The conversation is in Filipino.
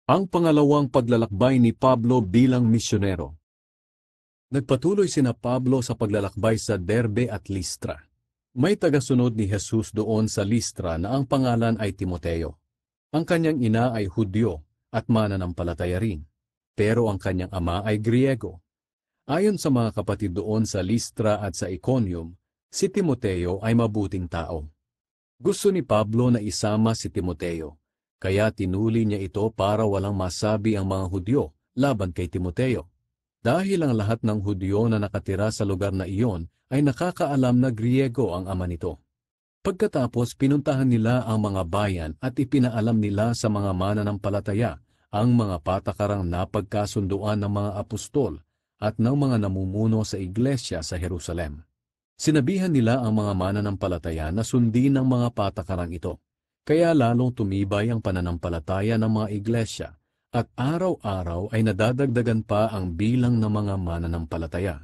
Ang pangalawang paglalakbay ni Pablo bilang misyonero. Nagpatuloy sina Pablo sa paglalakbay sa Derbe at Listra. May tagasunod ni Jesus doon sa Listra na ang pangalan ay Timoteo. Ang kanyang ina ay Hudyo at mananampalataya rin, pero ang kanyang ama ay Griego. Ayon sa mga kapatid doon sa Listra at sa Iconium, si Timoteo ay mabuting tao. Gusto ni Pablo na isama si Timoteo, kaya tinuli niya ito para walang masabi ang mga Hudyo laban kay Timoteo. Dahil ang lahat ng Hudyo na nakatira sa lugar na iyon ay nakakaalam na Griego ang ama nito. Pagkatapos pinuntahan nila ang mga bayan at ipinaalam nila sa mga mananampalataya ang mga patakarang napagkasunduan ng mga apostol at ng mga namumuno sa iglesia sa Jerusalem. Sinabihan nila ang mga mananampalataya na sundin ang mga patakarang ito, kaya lalong tumibay ang pananampalataya ng mga iglesia at araw-araw ay nadadagdagan pa ang bilang ng mga mananampalataya.